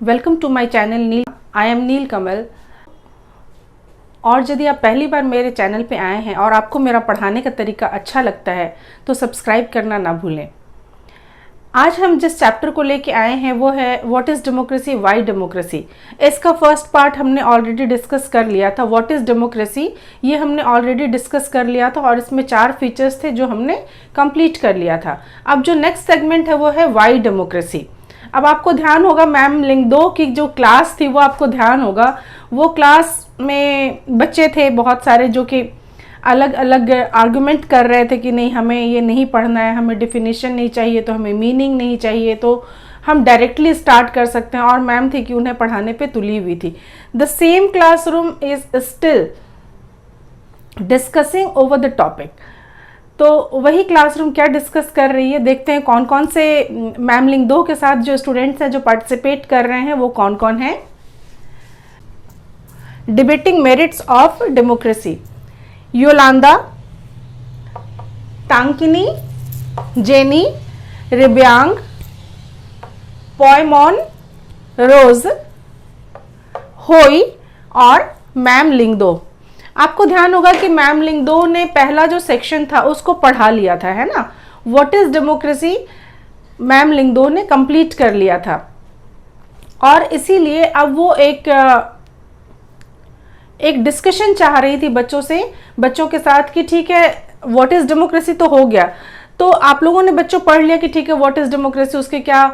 Welcome to my channel Neel. I am Neel Kamal. और यदि आप पहली बार मेरे चैनल पे आए हैं और आपको मेरा पढ़ाने का तरीका अच्छा लगता है तो सब्सक्राइब करना ना भूलें। आज हम जिस चैप्टर को लेके आए हैं वो है what is democracy, why democracy. इसका फर्स्ट पार्ट हमने ऑलरेडी डिस्कस कर लिया था। व्हाट इज़ डेमोक्रेसी ये हमने ऑलरेडी डिस्कस कर लिया था और इसमें 4 फीचर्स थे जो हमने कंप्लीट कर लिया था। अब जो नेक्स्ट सेगमेंट है वो है व्हाई डेमोक्रेसी। अब आपको ध्यान होगा मैम लिंगदो की जो क्लास थी वो आपको ध्यान होगा, वो क्लास में बच्चे थे बहुत सारे जो कि अलग अलग आर्गुमेंट कर रहे थे कि नहीं हमें ये नहीं पढ़ना है, हमें डिफिनीशन नहीं चाहिए, तो हमें मीनिंग नहीं चाहिए, तो हम डायरेक्टली स्टार्ट कर सकते हैं। और मैम थी कि उन्हें पढ़ाने पे तुली हुई थी। The same classroom is still discussing over the topic. तो वही क्लासरूम क्या डिस्कस कर रही है, देखते हैं कौन कौन से मैम लिंगदो के साथ जो स्टूडेंट्स हैं जो पार्टिसिपेट कर रहे हैं वो कौन कौन हैं। Debating merits of democracy, Yolanda, Tankini, Jenny, Ribyang, Poimon, Rose, Hoi और मैम लिंगदो। आपको ध्यान होगा कि मैम लिंगदो ने पहला जो सेक्शन था उसको पढ़ा लिया था, है ना। What is democracy ma'am Lyngdoh ने कंप्लीट कर लिया था और इसीलिए अब वो एक डिस्कशन चाह रही थी बच्चों के साथ कि ठीक है व्हाट इज डेमोक्रेसी तो हो गया, तो आप लोगों ने बच्चों पढ़ लिया कि ठीक है व्हाट इज डेमोक्रेसी, उसके क्या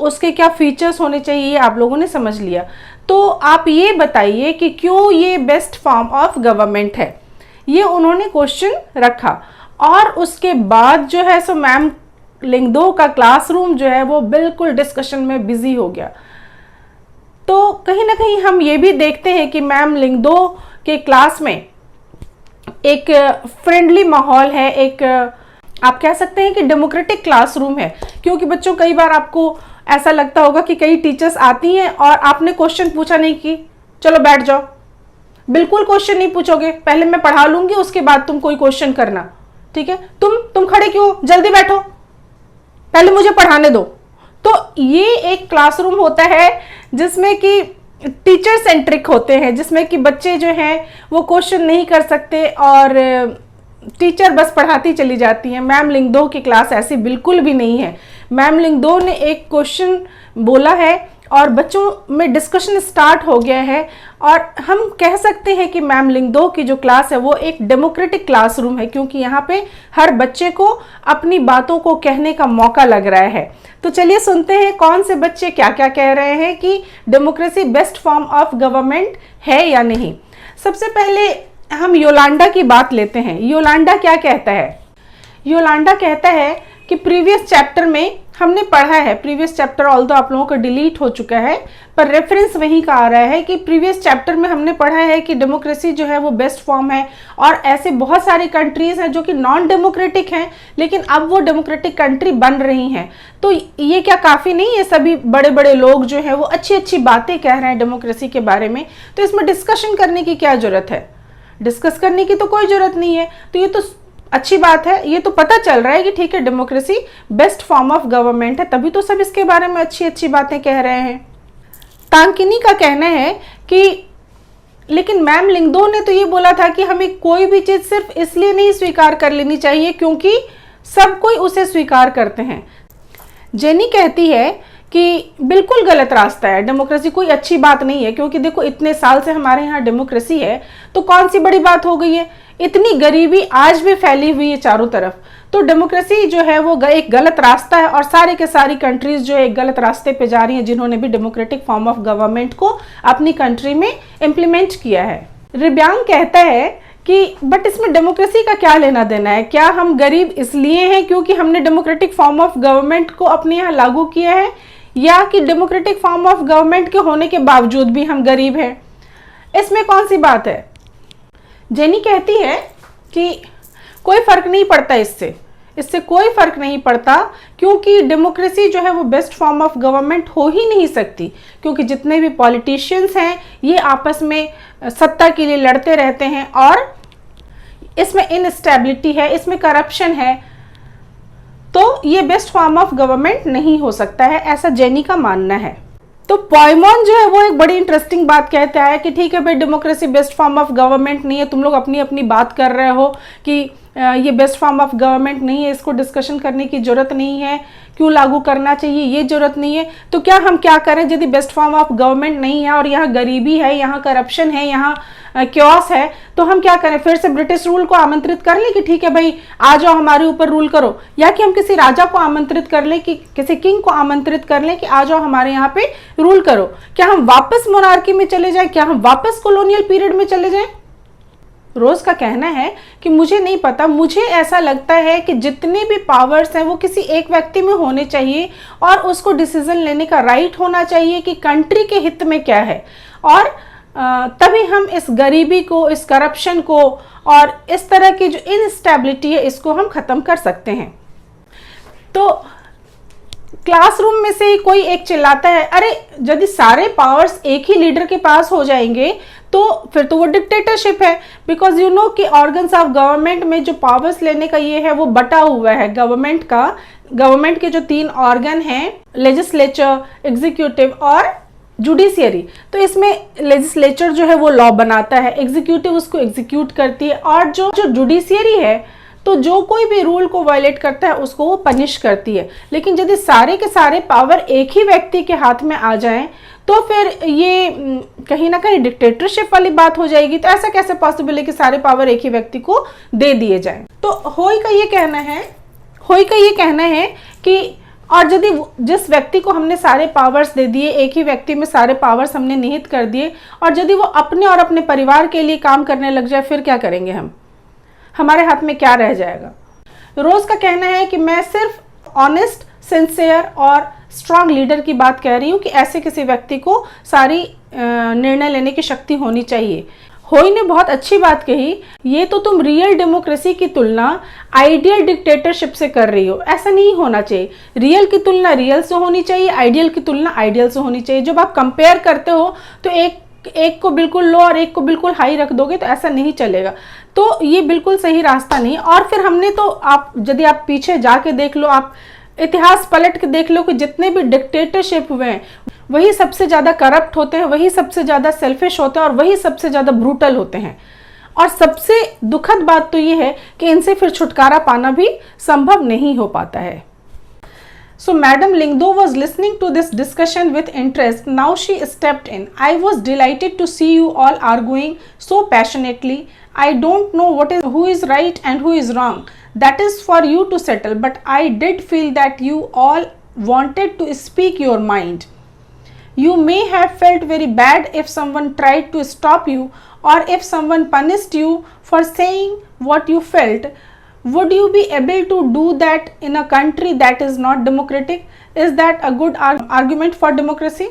उसके क्या फीचर्स होने चाहिए ये आप लोगों ने समझ लिया। तो आप ये बताइए कि क्यों ये बेस्ट फॉर्म ऑफ गवर्नमेंट है, ये उन्होंने क्वेश्चन रखा। और उसके बाद जो है सो मैम लिंगदो का क्लासरूम जो है वो बिल्कुल डिस्कशन में बिजी हो गया। तो कहीं ना कहीं हम ये भी देखते हैं कि मैम लिंगदो के क्लास में एक फ्रेंडली माहौल है, एक आप कह सकते हैं कि डेमोक्रेटिक क्लासरूम है। क्योंकि बच्चों कई बार आपको ऐसा लगता होगा कि कई टीचर्स आती हैं और आपने क्वेश्चन पूछा नहीं कि चलो बैठ जाओ, बिल्कुल क्वेश्चन नहीं पूछोगे, पहले मैं पढ़ा लूंगी उसके बाद तुम कोई क्वेश्चन करना, ठीक है। तुम खड़े क्यों, जल्दी बैठो, पहले मुझे पढ़ाने दो। तो ये एक क्लासरूम होता है जिसमें कि टीचर सेंट्रिक होते हैं, जिसमें कि बच्चे जो हैं वो क्वेश्चन नहीं कर सकते और टीचर बस पढ़ाती चली जाती हैं। मैम लिंगदो की क्लास ऐसी बिल्कुल भी नहीं है। मैम लिंगदो ने एक क्वेश्चन बोला है और बच्चों में डिस्कशन स्टार्ट हो गया है और हम कह सकते हैं कि मैम लिंगदो की जो क्लास है वो एक डेमोक्रेटिक क्लासरूम है, क्योंकि यहाँ पे हर बच्चे को अपनी बातों को कहने का मौका लग रहा है। तो चलिए सुनते हैं कौन से बच्चे क्या क्या कह रहे हैं कि democracy best form of government है या नहीं। सबसे पहले हम योलांडा की बात लेते हैं। योलांडा क्या कहता है, योलांडा कहता है कि प्रीवियस चैप्टर में हमने पढ़ा है, प्रीवियस चैप्टर ऑल तो आप लोगों का डिलीट हो चुका है पर रेफरेंस वहीं का आ रहा है कि प्रीवियस चैप्टर में हमने पढ़ा है कि डेमोक्रेसी जो है वो बेस्ट फॉर्म है और ऐसे बहुत सारी कंट्रीज हैं जो कि नॉन डेमोक्रेटिक हैं लेकिन अब वो डेमोक्रेटिक कंट्री बन रही हैं। तो ये क्या काफ़ी नहीं है, सभी बड़े बड़े लोग जो हैं वो अच्छी अच्छी बातें कह रहे हैं डेमोक्रेसी के बारे में, तो इसमें डिस्कशन करने की क्या ज़रूरत है, डिस्कस करने की तो कोई ज़रूरत नहीं है। तो ये तो अच्छी बात है, ये तो पता चल रहा है कि ठीक है democracy best form of government है, तभी तो सब इसके बारे में अच्छी अच्छी बातें कह रहे हैं। तांकिनी का कहना है कि लेकिन मैम लिंगदो ने तो ये बोला था कि हमें कोई भी चीज़ सिर्फ इसलिए नहीं स्वीकार कर लेनी चाहिए क्योंकि सब कोई उसे स्वीकार करते हैं। जेनी कहती है कि बिल्कुल गलत रास्ता है, डेमोक्रेसी कोई अच्छी बात नहीं है, क्योंकि देखो इतने साल से हमारे यहाँ डेमोक्रेसी है तो कौन सी बड़ी बात हो गई है, इतनी गरीबी आज भी फैली हुई है चारों तरफ। तो डेमोक्रेसी जो है वो एक गलत रास्ता है और सारे के सारी कंट्रीज जो है एक गलत रास्ते पे जा रही हैं जिन्होंने भी डेमोक्रेटिक फॉर्म ऑफ गवर्नमेंट को अपनी कंट्री में इम्प्लीमेंट किया है। रिब्यांग कहता है कि बट इसमें डेमोक्रेसी का क्या लेना देना है, क्या हम गरीब इसलिए हैं क्योंकि हमने डेमोक्रेटिक फॉर्म ऑफ गवर्नमेंट को अपने यहाँ लागू किया है, या कि डेमोक्रेटिक फॉर्म ऑफ गवर्नमेंट के होने के बावजूद भी हम गरीब हैं, इसमें कौन सी बात है। जेनी कहती है कि कोई फर्क नहीं पड़ता, इससे कोई फर्क नहीं पड़ता क्योंकि डेमोक्रेसी जो है वो बेस्ट फॉर्म ऑफ गवर्नमेंट हो ही नहीं सकती, क्योंकि जितने भी पॉलिटिशियंस हैं ये आपस में सत्ता के लिए लड़ते रहते हैं और इसमें इनस्टेबिलिटी है, इसमें करप्शन है, तो ये बेस्ट फॉर्म ऑफ गवर्नमेंट नहीं हो सकता है, ऐसा जेनी का मानना है। तो पॉइमॉन जो है वो एक बड़ी इंटरेस्टिंग बात कहता है कि ठीक है भाई, democracy best form of government नहीं है, तुम लोग अपनी अपनी बात कर रहे हो कि ये बेस्ट फॉर्म ऑफ गवर्नमेंट नहीं है, इसको डिस्कशन करने की जरूरत नहीं है, क्यों लागू करना चाहिए ये जरूरत नहीं है। तो क्या हम क्या करें, यदि बेस्ट फॉर्म ऑफ गवर्नमेंट नहीं है और यहाँ गरीबी है, यहाँ करप्शन है, यहाँ क्योस है, तो हम क्या करें, फिर से ब्रिटिश रूल को आमंत्रित कर ले कि ठीक है भाई आ जाओ हमारे ऊपर रूल करो, या कि हम किसी राजा को आमंत्रित कर ले, कि किसी किंग को आमंत्रित कर ले कि आ जाओ हमारे यहाँ पे रूल करो। क्या हम वापस मोनार्की में चले जाएं, क्या हम वापस कॉलोनियल पीरियड में चले जाएं? रोज का कहना है कि मुझे नहीं पता, मुझे ऐसा लगता है कि जितने भी पावर्स हैं वो किसी एक व्यक्ति में होने चाहिए और उसको डिसीजन लेने का राइट होना चाहिए कि कंट्री के हित में क्या है, और तभी हम इस गरीबी को, इस करप्शन को और इस तरह की जो इनस्टेबिलिटी है इसको हम खत्म कर सकते हैं। तो क्लासरूम में से कोई एक चिल्लाता है, अरे यदि सारे पावर्स एक ही लीडर के पास हो जाएंगे तो फिर तो वो डिक्टेटरशिप है, बिकॉज यू नो कि ऑर्गन्स ऑफ गवर्नमेंट में जो पावर्स लेने का ये है वो बटा हुआ है गवर्नमेंट के जो 3 ऑर्गन हैं, लेजिस्लेचर, एग्जीक्यूटिव और जुडिशियरी। तो इसमें लेजिस्लेचर जो है वो लॉ बनाता है, एग्जीक्यूटिव उसको एग्जीक्यूट करती है, और जो जुडिशियरी है तो जो कोई भी रूल को वायलेट करता है उसको वो पनिश करती है। लेकिन यदि सारे के सारे पावर एक ही व्यक्ति के हाथ में आ जाएं तो फिर ये कहीं ना कहीं डिक्टेटरशिप वाली बात हो जाएगी। तो ऐसा कैसे पॉसिबल है कि सारे पावर एक ही व्यक्ति को दे दिए जाएं? तो होई का ये कहना है कि और यदि जिस व्यक्ति को हमने सारे पावर्स दे दिए, एक ही व्यक्ति में सारे पावर्स हमने निहित कर दिए, और यदि वो अपने और अपने परिवार के लिए काम करने लग जाए, फिर क्या करेंगे हम? हमारे हाथ में क्या रह जाएगा? रोज का कहना है कि मैं सिर्फ ऑनेस्ट, सिंसियर और स्ट्रांग लीडर की बात कह रही हूँ कि ऐसे किसी व्यक्ति को सारी निर्णय लेने की शक्ति होनी चाहिए। होई ने बहुत अच्छी बात कही, ये तो तुम रियल डेमोक्रेसी की तुलना आइडियल डिक्टेटरशिप से कर रही हो, ऐसा नहीं होना चाहिए। रियल की तुलना रियल से होनी चाहिए, आइडियल की तुलना आइडियल से होनी चाहिए। जब आप कंपेयर करते हो तो एक को बिल्कुल लो और एक को बिल्कुल हाई रख दोगे तो ऐसा नहीं चलेगा। तो ये बिल्कुल सही रास्ता नहीं। और फिर हमने तो यदि आप पीछे जाके देख लो, आप इतिहास पलट के देख लो कि जितने भी डिक्टेटरशिप हुए हैं वही सबसे ज़्यादा करप्ट होते हैं, वही सबसे ज़्यादा सेल्फिश होते हैं और वही सबसे ज़्यादा ब्रूटल होते हैं। और सबसे दुखद बात तो ये है कि इनसे फिर छुटकारा पाना भी संभव नहीं हो पाता है। So Madam Lingdo was listening to this discussion with interest. Now she stepped in. I was delighted to see you all arguing so passionately. I don't know who is right and who is wrong. That is for you to settle. But I did feel that you all wanted to speak your mind. You may have felt very bad if someone tried to stop you or if someone punished you for saying what you felt. Would you be able to do that in a country that is not democratic? Is that a good argument for democracy?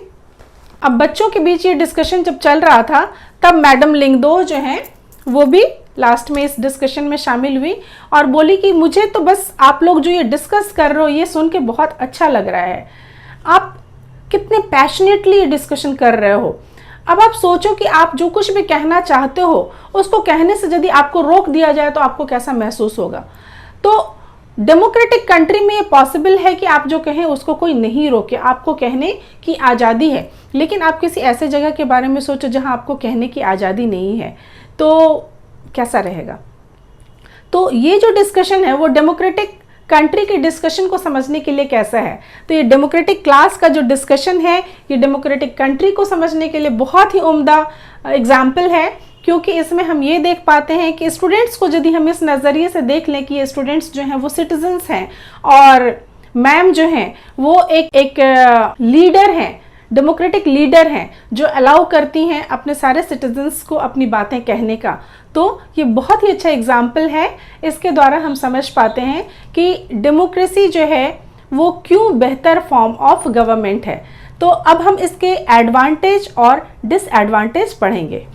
अब बच्चों के बीच ये discussion जब चल रहा था तब madam Lyngdoh जो हैं वो भी लास्ट में इस डिस्कशन में शामिल हुई और बोली कि मुझे तो बस आप लोग जो ये डिस्कस कर रहे हो ये सुन के बहुत अच्छा लग रहा है। आप कितने पैशनेटली ये डिस्कशन कर रहे हो। अब आप सोचो कि आप जो कुछ भी कहना चाहते हो उसको कहने से यदि आपको रोक दिया जाए तो आपको कैसा महसूस होगा। तो डेमोक्रेटिक कंट्री में ये पॉसिबल है कि आप जो कहें उसको कोई नहीं रोके, आपको कहने की आज़ादी है। लेकिन आप किसी ऐसे जगह के बारे में सोचो जहां आपको कहने की आज़ादी नहीं है, तो कैसा रहेगा। तो ये जो डिस्कशन है वो डेमोक्रेटिक कंट्री के डिस्कशन को समझने के लिए कैसा है। तो ये डेमोक्रेटिक क्लास का जो डिस्कशन है ये डेमोक्रेटिक कंट्री को समझने के लिए बहुत ही उम्दा एग्जाम्पल है, क्योंकि इसमें हम ये देख पाते हैं कि स्टूडेंट्स को यदि हम इस नज़रिए से देख लें कि ये स्टूडेंट्स जो हैं वो सिटीजन्स हैं और मैम जो हैं वो एक लीडर हैं, डेमोक्रेटिक लीडर हैं जो अलाउ करती हैं अपने सारे सिटीजन्स को अपनी बातें कहने का। तो ये बहुत ही अच्छा एग्जाम्पल है। इसके द्वारा हम समझ पाते हैं कि डेमोक्रेसी जो है वो क्यों बेहतर फॉर्म ऑफ गवर्नमेंट है। तो अब हम इसके एडवांटेज और डिसएडवांटेज पढ़ेंगे।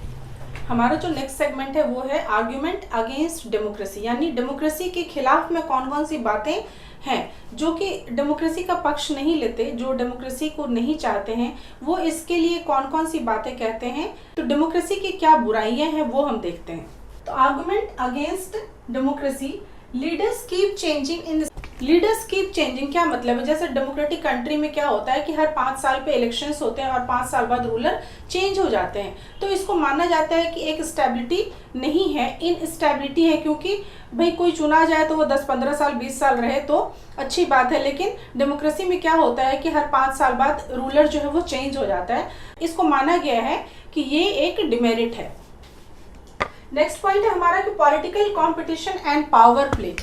हमारा जो नेक्स्ट सेगमेंट है वो है आर्ग्यूमेंट अगेंस्ट डेमोक्रेसी, यानी डेमोक्रेसी के खिलाफ में कौन कौन सी बातें हैं जो कि डेमोक्रेसी का पक्ष नहीं लेते, जो डेमोक्रेसी को नहीं चाहते हैं, वो इसके लिए कौन कौन सी बातें कहते हैं। तो डेमोक्रेसी की क्या बुराइयां हैं वो हम देखते हैं। तो argument against democracy, leaders keep changing in leaders keep changing क्या मतलब है? जैसे डेमोक्रेटिक कंट्री में क्या होता है कि हर 5 साल पे इलेक्शंस होते हैं और 5 साल बाद रूलर चेंज हो जाते हैं, तो इसको माना जाता है कि एक स्टेबिलिटी नहीं है, इनस्टेबिलिटी है, क्योंकि भाई कोई चुना जाए तो वो 10-15 साल 20 साल रहे तो अच्छी बात है, लेकिन डेमोक्रेसी में क्या होता है कि हर 5 साल बाद रूलर जो है वो चेंज हो जाता है। इसको माना गया है कि ये एक डिमेरिट है। नेक्स्ट पॉइंट है हमारा कि political competition and power play.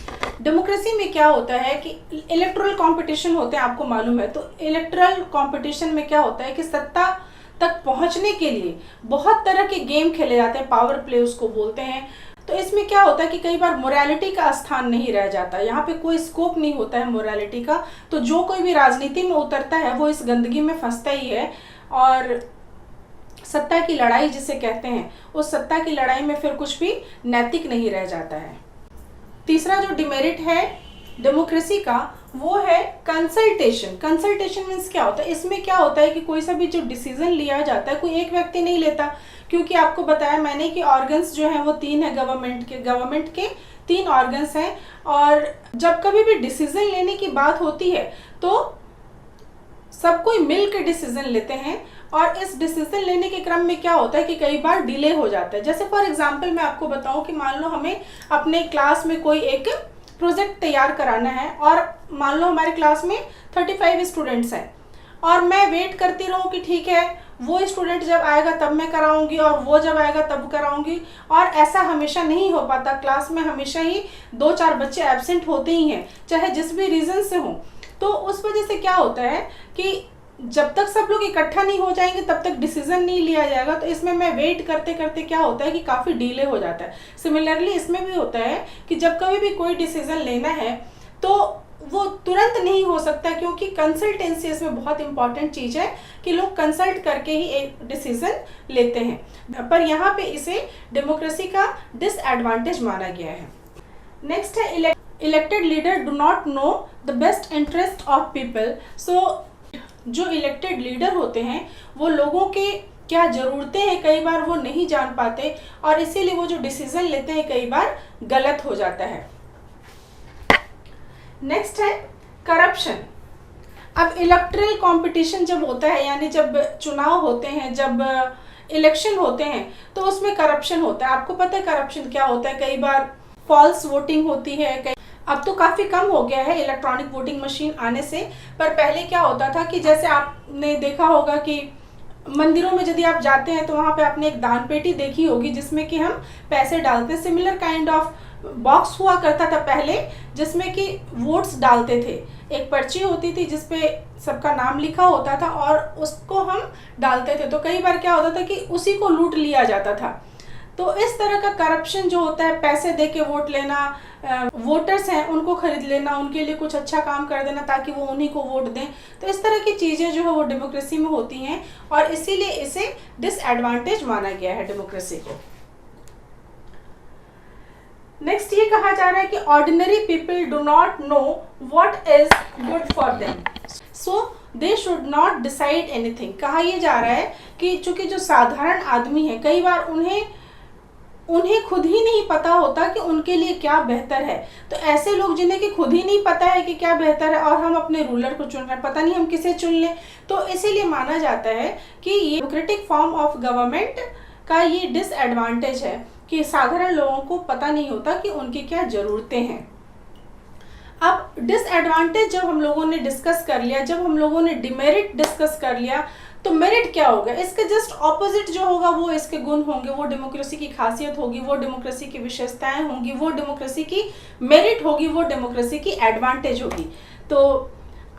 Democracy में क्या होता है कि इलेक्टोरल कंपटीशन होते हैं, आपको मालूम है। तो इलेक्टोरल कंपटीशन में क्या होता है कि सत्ता तक पहुंचने के लिए बहुत तरह के गेम खेले जाते हैं, पावर प्ले उसको बोलते हैं। तो इसमें क्या होता है कि कई बार मोरालिटी का स्थान नहीं रह जाता, यहाँ पे कोई स्कोप नहीं होता है मोरालिटी का। तो जो कोई भी राजनीति में उतरता है वो इस गंदगी में फंसता ही है, और सत्ता की लड़ाई जिसे कहते हैं, उस सत्ता की लड़ाई में फिर कुछ भी नैतिक नहीं रह जाता है। तीसरा जो डिमेरिट है डेमोक्रेसी का वो है कंसल्टेशन। कंसल्टेशन मीन्स क्या होता है? इसमें क्या होता है कि कोई सा भी जो डिसीजन लिया जाता है कोई एक व्यक्ति नहीं लेता, क्योंकि आपको बताया मैंने कि ऑर्गन्स जो हैं वो 3 है गवर्नमेंट के 3 ऑर्गन्स हैं, और जब कभी भी डिसीजन लेने की बात होती है तो सब कोई मिल के डिसीजन लेते हैं, और इस डिसीजन लेने के क्रम में क्या होता है कि कई बार डिले हो जाता है। जैसे फॉर एग्जांपल मैं आपको बताऊं कि मान लो हमें अपने क्लास में कोई एक प्रोजेक्ट तैयार कराना है, और मान लो हमारे क्लास में 35 स्टूडेंट्स हैं, और मैं वेट करती रहूं कि ठीक है वो स्टूडेंट जब आएगा तब मैं कराऊंगी और वो जब आएगा तब कराऊंगी, और ऐसा हमेशा नहीं हो पाता। क्लास में हमेशा ही 2-4 बच्चे एब्सेंट होते ही हैं, चाहे जिस भी रीज़न से हों। तो उस वजह से क्या होता है कि जब तक सब लोग इकट्ठा नहीं हो जाएंगे तब तक डिसीजन नहीं लिया जाएगा। तो इसमें मैं वेट करते करते क्या होता है कि काफ़ी डिले हो जाता है। सिमिलरली इसमें भी होता है कि जब कभी भी कोई डिसीजन लेना है तो वो तुरंत नहीं हो सकता, क्योंकि कंसल्टेंसी इसमें बहुत इंपॉर्टेंट चीज़ है कि लोग कंसल्ट करके ही एक डिसीजन लेते हैं, पर यहाँ पे इसे डेमोक्रेसी का डिसएडवांटेज माना गया है। नेक्स्ट है elected leader do not know the best interest of people. So जो इलेक्टेड लीडर होते हैं वो लोगों के क्या ज़रूरतें हैं कई बार वो नहीं जान पाते, और इसीलिए वो जो डिसीजन लेते हैं कई बार गलत हो जाता है। नेक्स्ट है करप्शन। अब इलेक्टोरल कंपटीशन जब होता है, यानी जब चुनाव होते हैं, जब इलेक्शन होते हैं, तो उसमें करप्शन होता है। आपको पता है करप्शन क्या होता है? कई बार फॉल्स वोटिंग होती है। अब तो काफ़ी कम हो गया है इलेक्ट्रॉनिक वोटिंग मशीन आने से, पर पहले क्या होता था कि जैसे आपने देखा होगा कि मंदिरों में यदि आप जाते हैं तो वहाँ पे आपने एक दान पेटी देखी होगी जिसमें कि हम पैसे डालते हैं। सिमिलर काइंड ऑफ बॉक्स हुआ करता था पहले, जिसमें कि वोट्स डालते थे। एक पर्ची होती थी जिसपे सबका नाम लिखा होता था और उसको हम डालते थे। तो कई बार क्या होता था कि उसी को लूट लिया जाता था। तो इस तरह का करप्शन जो होता है, पैसे दे के वोट लेना, वोटर्स हैं उनको खरीद लेना, उनके लिए कुछ अच्छा काम कर देना ताकि वो उन्हीं को वोट दें, तो इस तरह की चीज़ें जो है वो डेमोक्रेसी में होती हैं, और इसीलिए इसे डिसएडवांटेज माना गया है डेमोक्रेसी को। नेक्स्ट ये कहा जा रहा है कि ordinary people do not know what is good for them, so they should not decide anything. कहा यह जा रहा है कि चूंकि जो साधारण आदमी है कई बार उन्हें खुद ही नहीं पता होता कि उनके लिए क्या बेहतर है। तो ऐसे लोग जिन्हें कि खुद ही नहीं पता है कि क्या बेहतर है, और हम अपने रूलर को चुन रहे हैं, पता नहीं हम किसे चुन लें, तो इसीलिए माना जाता है कि ये डेमोक्रेटिक फॉर्म ऑफ गवर्नमेंट का ये डिसएडवांटेज है कि साधारण लोगों को पता नहीं होता कि उनकी क्या ज़रूरतें हैं। अब डिसएडवांटेज जब हम लोगों ने डिस्कस कर लिया, जब हम लोगों ने डिमेरिट डिस्कस कर लिया, तो मेरिट क्या होगा? इसके जस्ट ऑपोजिट जो होगा वो इसके गुण होंगे, वो डेमोक्रेसी की खासियत होगी, वो डेमोक्रेसी की विशेषताएं होंगी, वो डेमोक्रेसी की मेरिट होगी, वो डेमोक्रेसी की एडवांटेज होगी। तो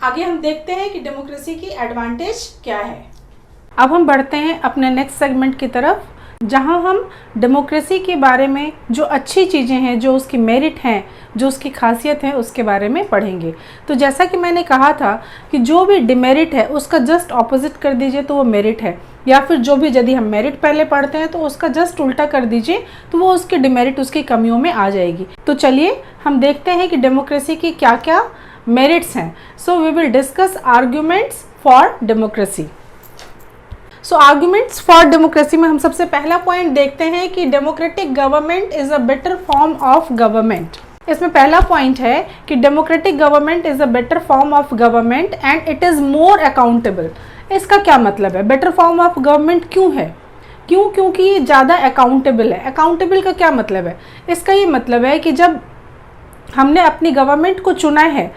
आगे हम देखते हैं कि डेमोक्रेसी की एडवांटेज क्या है। अब हम बढ़ते हैं अपने नेक्स्ट सेगमेंट की तरफ, जहां हम डेमोक्रेसी के बारे में जो अच्छी चीज़ें हैं, जो उसकी मेरिट हैं, जो उसकी खासियत है, उसके बारे में पढ़ेंगे। तो जैसा कि मैंने कहा था कि जो भी डिमेरिट है उसका जस्ट ऑपोजिट कर दीजिए तो वो मेरिट है, या फिर जो भी यदि हम मेरिट पहले पढ़ते हैं तो उसका जस्ट उल्टा कर दीजिए तो वो उसके डिमेरिट, उसकी कमियों में आ जाएगी। तो चलिए हम देखते हैं कि डेमोक्रेसी की क्या क्या मेरिट्स हैं। So we will discuss arguments for democracy. So arguments for democracy में हम सबसे पहला पॉइंट देखते हैं कि democratic government is a better form of government. इसमें पहला पॉइंट है कि democratic government is a better form of government and it is more accountable. इसका क्या मतलब है? बेटर फॉर्म ऑफ गवर्नमेंट क्यों है? क्योंकि ये ज़्यादा अकाउंटेबल है। अकाउंटेबल का क्या मतलब है? इसका ये मतलब है कि जब हमने अपनी गवर्नमेंट को चुना है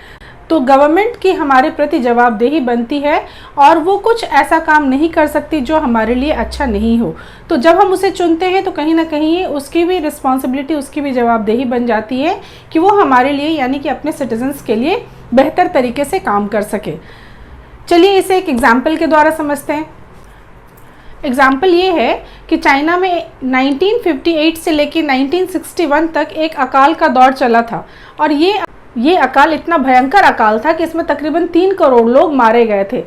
तो गवर्नमेंट की हमारे प्रति जवाबदेही बनती है और वो कुछ ऐसा काम नहीं कर सकती जो हमारे लिए अच्छा नहीं हो। तो जब हम उसे चुनते हैं तो कहीं ना कहीं उसकी भी रिस्पॉन्सिबिलिटी, उसकी भी जवाबदेही बन जाती है कि वो हमारे लिए यानी कि अपने सिटीजन्स के लिए बेहतर तरीके से काम कर सके। चलिए इसे एक एग्जाम्पल के द्वारा समझते हैं। एग्जाम्पल ये है कि चाइना में 1958 से लेकर 1961 तक एक अकाल का दौर चला था और ये अकाल इतना भयंकर अकाल था कि इसमें तकरीबन 3 करोड़ लोग मारे गए थे।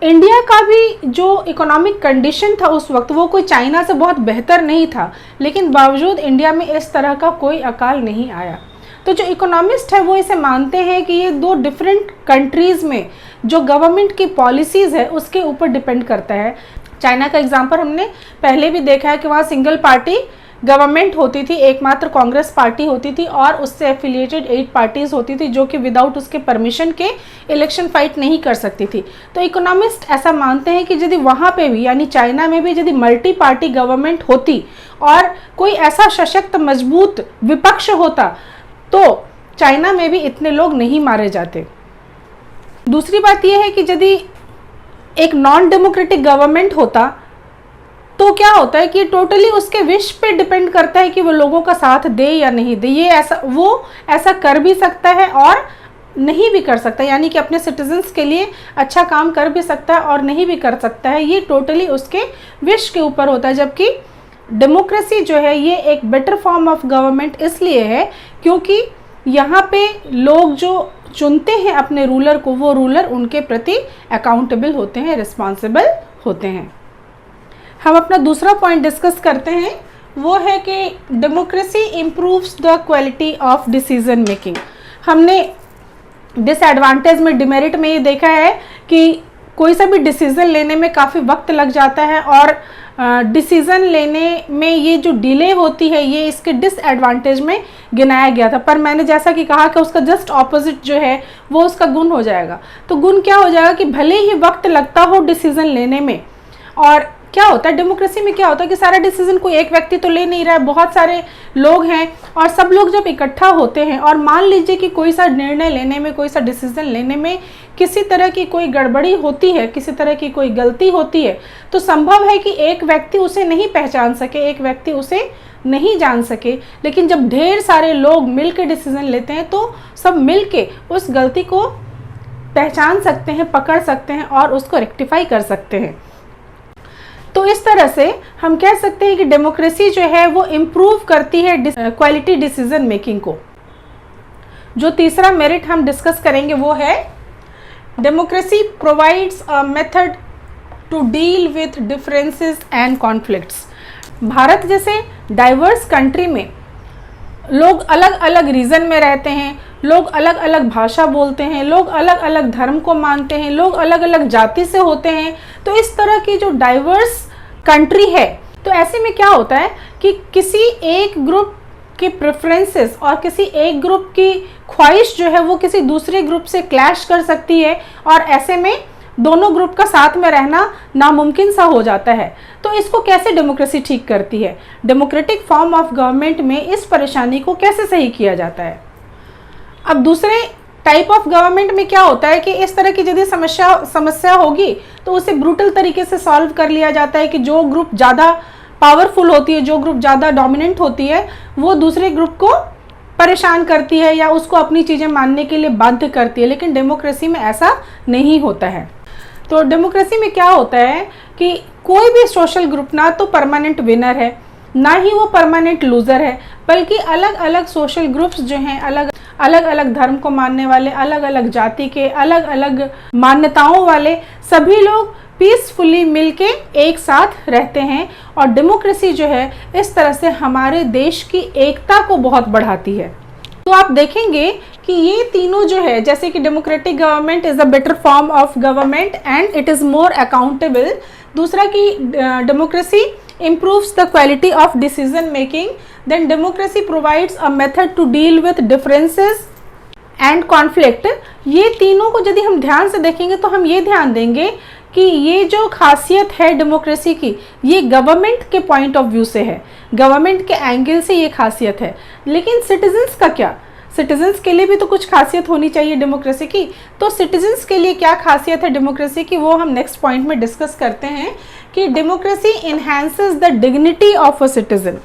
इंडिया का भी जो इकोनॉमिक कंडीशन था उस वक्त वो कोई चाइना से बहुत बेहतर नहीं था, लेकिन बावजूद इंडिया में इस तरह का कोई अकाल नहीं आया। तो जो इकोनॉमिस्ट है वो इसे मानते हैं कि ये 2 डिफरेंट कंट्रीज़ में जो गवर्नमेंट की पॉलिसीज़ है उसके ऊपर डिपेंड करता है। चाइना का एग्जाम्पल हमने पहले भी देखा है कि वहाँ सिंगल पार्टी गवर्नमेंट होती थी, एकमात्र कांग्रेस पार्टी होती थी और उससे एफिलिएटेड 8 पार्टीज होती थी जो कि विदाउट उसके परमिशन के इलेक्शन फाइट नहीं कर सकती थी। तो इकोनॉमिस्ट ऐसा मानते हैं कि यदि वहाँ पे भी यानी चाइना में भी यदि मल्टी पार्टी गवर्नमेंट होती और कोई ऐसा सशक्त मजबूत विपक्ष होता तो चाइना में भी इतने लोग नहीं मारे जाते। दूसरी बात यह है कि यदि एक नॉन डेमोक्रेटिक गवर्नमेंट होता तो क्या होता है कि टोटली उसके विश पे डिपेंड करता है कि वो लोगों का साथ दे या नहीं दे। ये ऐसा कर भी सकता है और नहीं भी कर सकता, यानी कि अपने सिटीजन्स के लिए अच्छा काम कर भी सकता है और नहीं भी कर सकता है। ये टोटली उसके विश के ऊपर होता है। जबकि डेमोक्रेसी जो है ये एक बेटर फॉर्म ऑफ गवर्नमेंट इसलिए है क्योंकि यहाँ पे लोग जो चुनते हैं अपने रूलर को, वो रूलर उनके प्रति अकाउंटेबल होते हैं, रिस्पॉन्सिबल होते हैं। हम अपना दूसरा पॉइंट डिस्कस करते हैं, वो है कि democracy improves the quality of decision making. हमने डिसएडवांटेज में, डिमेरिट में ये देखा है कि कोई सा भी डिसीज़न लेने में काफ़ी वक्त लग जाता है और डिसीज़न लेने में ये जो डिले होती है ये इसके डिसएडवांटेज में गिनाया गया था। पर मैंने जैसा कि कहा कि उसका जस्ट ऑपोजिट जो है वो उसका गुण हो जाएगा। तो गुण क्या हो जाएगा कि भले ही वक्त लगता हो डिसीज़न लेने में, और क्या होता है डेमोक्रेसी में क्या होता है कि सारा डिसीजन कोई एक व्यक्ति तो ले नहीं रहा है, बहुत सारे लोग हैं और सब लोग जब इकट्ठा होते हैं और मान लीजिए कि कोई सा निर्णय लेने में, कोई सा डिसीजन लेने में किसी तरह की कोई गड़बड़ी होती है, किसी तरह की कोई गलती होती है, तो संभव है कि एक व्यक्ति उसे नहीं पहचान सके, एक व्यक्ति उसे नहीं जान सके। लेकिन जब ढेर सारे लोग मिलकर डिसीजन लेते हैं तो सब मिलके उस गलती को पहचान सकते हैं, पकड़ सकते हैं और उसको रेक्टिफाई कर सकते हैं। तो इस तरह से हम कह सकते हैं कि डेमोक्रेसी जो है वो इम्प्रूव करती है क्वालिटी डिसीजन मेकिंग को। जो तीसरा मेरिट हम डिस्कस करेंगे वो है democracy provides a method to deal with differences and conflicts. Bharat जैसे डाइवर्स कंट्री में लोग अलग अलग रीजन में रहते हैं, लोग अलग अलग भाषा बोलते हैं, लोग अलग अलग धर्म को मानते हैं, लोग अलग अलग जाति से होते हैं। तो इस तरह की जो डाइवर्स कंट्री है, तो ऐसे में क्या होता है कि किसी एक ग्रुप के प्रेफरेंसेस और किसी एक ग्रुप की ख्वाहिश जो है वो किसी दूसरे ग्रुप से क्लैश कर सकती है और ऐसे में दोनों ग्रुप का साथ में रहना नामुमकिन सा हो जाता है। तो इसको कैसे डेमोक्रेसी ठीक करती है? डेमोक्रेटिक फॉर्म ऑफ गवर्नमेंट में इस परेशानी को कैसे सही किया जाता है? अब दूसरे टाइप ऑफ गवर्नमेंट में क्या होता है कि इस तरह की यदि समस्या होगी तो उसे ब्रूटल तरीके से सॉल्व कर लिया जाता है कि जो ग्रुप ज़्यादा पावरफुल होती है, जो ग्रुप ज़्यादा डोमिनेंट होती है, वो दूसरे ग्रुप को परेशान करती है या उसको अपनी चीज़ें मानने के लिए बाध्य करती है। लेकिन डेमोक्रेसी में ऐसा नहीं होता है। तो डेमोक्रेसी में क्या होता है कि कोई भी सोशल ग्रुप ना तो परमानेंट विनर है, ना ही वो परमानेंट लूज़र है, बल्कि अलग अलग सोशल ग्रुप्स जो हैं, अलग अलग धर्म को मानने वाले, अलग अलग जाति के, अलग अलग मान्यताओं वाले सभी लोग पीसफुली मिलके एक साथ रहते हैं। और डेमोक्रेसी जो है इस तरह से हमारे देश की एकता को बहुत बढ़ाती है। तो आप देखेंगे कि ये तीनों जो है, जैसे कि democratic government is a better form of government and it is more accountable. दूसरा कि democracy improves the quality of decision making, then democracy provides a method to deal with differences and conflict। ये तीनों को यदि हम ध्यान से देखेंगे तो हम ये ध्यान देंगे कि ये जो खासियत है डेमोक्रेसी की, ये गवर्नमेंट के पॉइंट ऑफ व्यू से है, गवर्नमेंट के एंगल से ये खासियत है। लेकिन सिटीजन्स का क्या, सिटीजन्स के लिए भी तो कुछ खासियत होनी चाहिए डेमोक्रेसी की। तो सिटीजन्स के लिए क्या खासियत है डेमोक्रेसी की, वो हम नेक्स्ट पॉइंट में डिस्कस करते हैं कि democracy enhances the dignity of a citizen.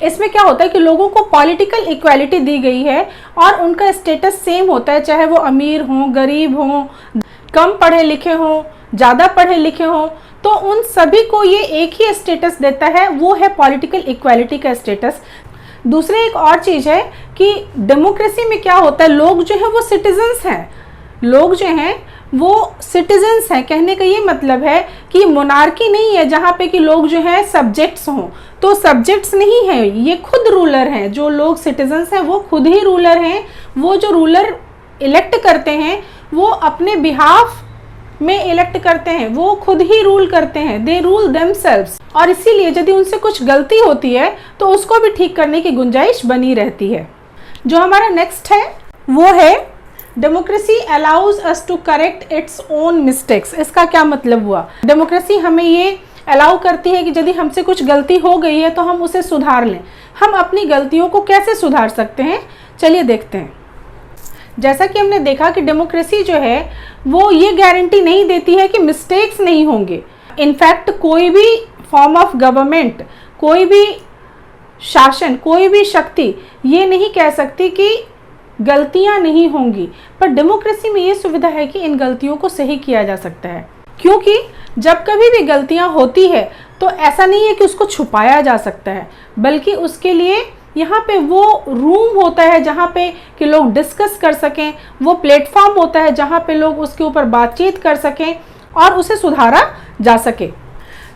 इसमें क्या होता है कि लोगों को पॉलिटिकल इक्वालिटी दी गई है और उनका स्टेटस सेम होता है, चाहे वो अमीर हों, गरीब हों, कम पढ़े लिखे हों, ज़्यादा पढ़े लिखे हों, तो उन सभी को ये एक ही स्टेटस देता है, वो है पॉलिटिकल इक्वालिटी का स्टेटस। दूसरे एक और चीज़ है कि डेमोक्रेसी में क्या होता है, लोग जो है वो सिटीजन्स हैं, लोग जो हैं वो सिटीजन्स हैं। कहने का ये मतलब है कि मोनार्की नहीं है जहाँ पे कि लोग जो हैं सब्जेक्ट्स हों, तो सब्जेक्ट्स नहीं हैं, ये खुद रूलर हैं। जो लोग सिटीजन्स हैं वो खुद ही रूलर हैं। वो जो रूलर इलेक्ट करते हैं वो अपने बिहाफ में इलेक्ट करते हैं, वो खुद ही रूल करते हैं, दे रूल देमसेल्व्स। और इसीलिए यदि उनसे कुछ गलती होती है तो उसको भी ठीक करने की गुंजाइश बनी रहती है। जो हमारा नेक्स्ट है वो है democracy allows us to correct its own mistakes. इसका क्या मतलब हुआ, डेमोक्रेसी हमें ये अलाउ करती है कि यदि हमसे कुछ गलती हो गई है तो हम उसे सुधार लें। हम अपनी गलतियों को कैसे सुधार सकते हैं, चलिए देखते हैं। जैसा कि हमने देखा कि डेमोक्रेसी जो है वो ये गारंटी नहीं देती है कि मिस्टेक्स नहीं होंगे। इनफैक्ट कोई भी फॉर्म ऑफ गवर्नमेंट, कोई भी शासन, कोई भी शक्ति ये नहीं कह सकती कि गलतियां नहीं होंगी, पर डेमोक्रेसी में ये सुविधा है कि इन गलतियों को सही किया जा सकता है। क्योंकि जब कभी भी गलतियां होती है तो ऐसा नहीं है कि उसको छुपाया जा सकता है, बल्कि उसके लिए यहाँ पे वो रूम होता है जहाँ पे कि लोग डिस्कस कर सकें, वो प्लेटफॉर्म होता है जहाँ पे लोग उसके ऊपर बातचीत कर सकें और उसे सुधारा जा सके।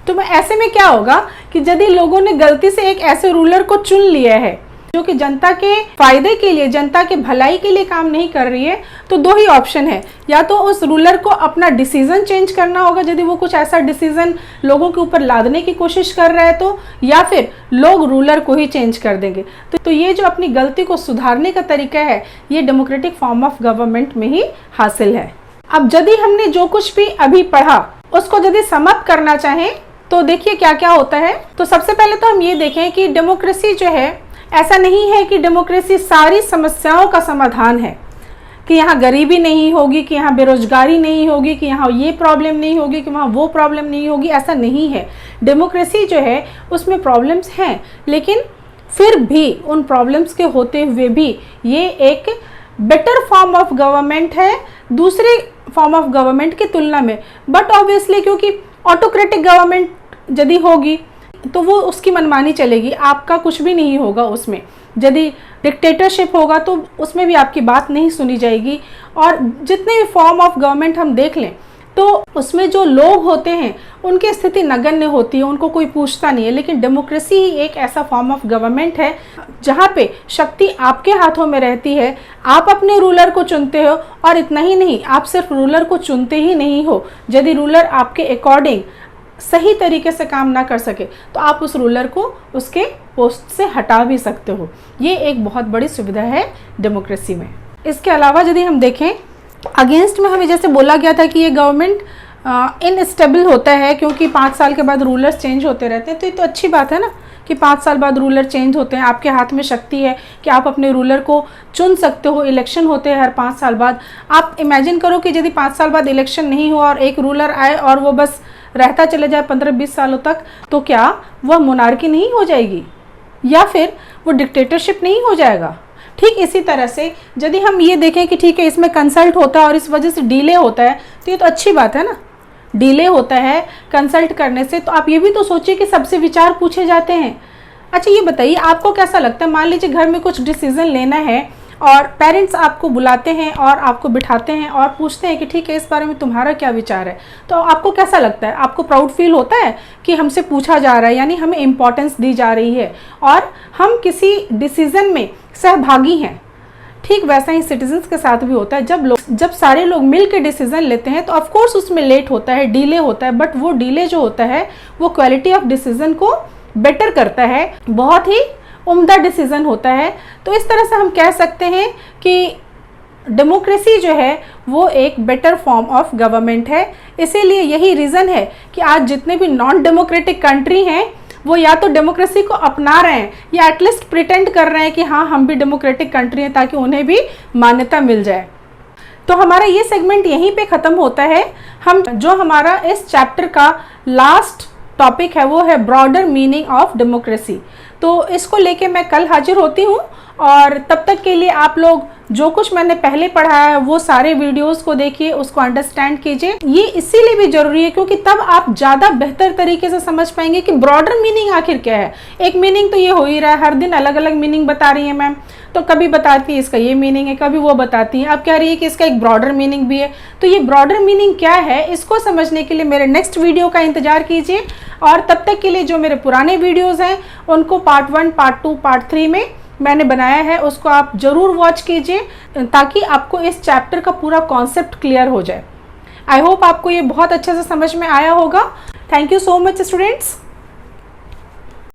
तो ऐसे में क्या होगा कि यदि लोगों ने गलती से एक ऐसे रूलर को चुन लिया है जो कि जनता के फायदे के लिए, जनता के भलाई के लिए काम नहीं कर रही है, तो दो ही ऑप्शन है, या तो उस रूलर को अपना डिसीजन चेंज करना होगा यदि वो कुछ ऐसा डिसीजन लोगों के ऊपर लादने की कोशिश कर रहा है तो, या फिर लोग रूलर को ही चेंज कर देंगे। तो ये जो अपनी गलती को सुधारने का तरीका है ये डेमोक्रेटिक फॉर्म ऑफ गवर्नमेंट में ही हासिल है। अब यदि हमने जो कुछ भी अभी पढ़ा उसको यदि सम अप करना चाहें तो देखिए क्या क्या होता है। तो सबसे पहले तो हम ये देखें कि डेमोक्रेसी जो है, ऐसा नहीं है कि डेमोक्रेसी सारी समस्याओं का समाधान है, कि यहाँ गरीबी नहीं होगी, कि यहाँ बेरोजगारी नहीं होगी, कि यहाँ ये प्रॉब्लम नहीं होगी, कि वहाँ वो प्रॉब्लम नहीं होगी, ऐसा नहीं है। डेमोक्रेसी जो है उसमें प्रॉब्लम्स हैं, लेकिन फिर भी उन प्रॉब्लम्स के होते हुए भी ये एक बेटर फॉर्म ऑफ गवर्नमेंट है दूसरे फॉर्म ऑफ गवर्नमेंट की तुलना में। बट ऑब्वियसली क्योंकि ऑटोक्रेटिक गवर्नमेंट यदि होगी तो वो उसकी मनमानी चलेगी, आपका कुछ भी नहीं होगा उसमें। यदि डिक्टेटरशिप होगा तो उसमें भी आपकी बात नहीं सुनी जाएगी। और जितने भी फॉर्म ऑफ गवर्नमेंट हम देख लें तो उसमें जो लोग होते हैं उनकी स्थिति नगण्य होती है, उनको कोई पूछता नहीं है। लेकिन डेमोक्रेसी ही एक ऐसा फॉर्म ऑफ गवर्नमेंट है जहाँ पे शक्ति आपके हाथों में रहती है, आप अपने रूलर को चुनते हो। और इतना ही नहीं, आप सिर्फ रूलर को चुनते ही नहीं हो, यदि रूलर आपके अकॉर्डिंग सही तरीके से काम ना कर सके तो आप उस रूलर को उसके पोस्ट से हटा भी सकते हो। ये एक बहुत बड़ी सुविधा है डेमोक्रेसी में। इसके अलावा यदि हम देखें अगेंस्ट में हमें जैसे बोला गया था कि ये गवर्नमेंट इनस्टेबल होता है क्योंकि 5 साल के बाद रूलर्स चेंज होते रहते हैं। तो ये तो अच्छी बात है ना कि 5 साल बाद रूलर चेंज होते हैं, आपके हाथ में शक्ति है कि आप अपने रूलर को चुन सकते हो। इलेक्शन होते हैं हर 5 साल बाद। आप इमेजिन करो कि यदि 5 साल बाद इलेक्शन नहीं हो और एक रूलर आए और वो बस रहता चले जाए 15-20 सालों तक, तो क्या वह मोनार्की नहीं हो जाएगी या फिर वो डिक्टेटरशिप नहीं हो जाएगा। ठीक इसी तरह से यदि हम ये देखें कि ठीक है इसमें कंसल्ट होता है और इस वजह से डिले होता है तो ये तो अच्छी बात है ना, डिले होता है कंसल्ट करने से। तो आप ये भी तो सोचिए कि सबसे विचार पूछे जाते हैं। अच्छा ये बताइए आपको कैसा लगता है, मान लीजिए घर में कुछ डिसीजन लेना है और पेरेंट्स आपको बुलाते हैं और आपको बिठाते हैं और पूछते हैं कि ठीक है इस बारे में तुम्हारा क्या विचार है, तो आपको कैसा लगता है? आपको प्राउड फील होता है कि हमसे पूछा जा रहा है, यानी हमें इम्पोर्टेंस दी जा रही है और हम किसी डिसीजन में सहभागी हैं। ठीक वैसा ही सिटीजन्स के साथ भी होता है। जब सारे लोग मिल के डिसीजन लेते हैं तो ऑफ कोर्स उसमें लेट होता है, डिले होता है, बट वो डिले जो होता है वो क्वालिटी ऑफ डिसीजन को बेटर करता है, बहुत ही उम्दा डिसीजन होता है। तो इस तरह से हम कह सकते हैं कि डेमोक्रेसी जो है वो एक बेटर फॉर्म ऑफ गवर्नमेंट है। इसीलिए यही रीज़न है कि आज जितने भी नॉन डेमोक्रेटिक कंट्री हैं वो या तो डेमोक्रेसी को अपना रहे हैं या एटलीस्ट प्रिटेंड कर रहे हैं कि हाँ हम भी डेमोक्रेटिक कंट्री हैं, ताकि उन्हें भी मान्यता मिल जाए। तो हमारा ये सेगमेंट यहीं पे ख़त्म होता है। हमारा इस चैप्टर का लास्ट टॉपिक है वो है ब्रॉडर मीनिंग ऑफ डेमोक्रेसी। तो इसको लेके मैं कल हाजिर होती हूँ, और तब तक के लिए आप लोग जो कुछ मैंने पहले पढ़ाया है वो सारे वीडियोस को देखिए, उसको अंडरस्टैंड कीजिए। ये इसीलिए भी ज़रूरी है क्योंकि तब आप ज़्यादा बेहतर तरीके से समझ पाएंगे कि ब्रॉडर मीनिंग आखिर क्या है। एक मीनिंग तो ये हो ही रहा है, हर दिन अलग अलग मीनिंग बता रही है मैम, तो कभी बताती है इसका ये मीनिंग है, कभी वो बताती है, अब कह रही है कि इसका एक ब्रॉडर मीनिंग भी है। तो ये ब्रॉडर मीनिंग क्या है, इसको समझने के लिए मेरे नेक्स्ट वीडियो का इंतजार कीजिए। और तब तक के लिए जो मेरे पुराने वीडियोज़ हैं उनको पार्ट 1, पार्ट 2, पार्ट 3 में मैंने बनाया है, उसको आप ज़रूर वॉच कीजिए ताकि आपको इस चैप्टर का पूरा कॉन्सेप्ट क्लियर हो जाए। आई होप आपको ये बहुत अच्छे से समझ में आया होगा। Thank you so much students.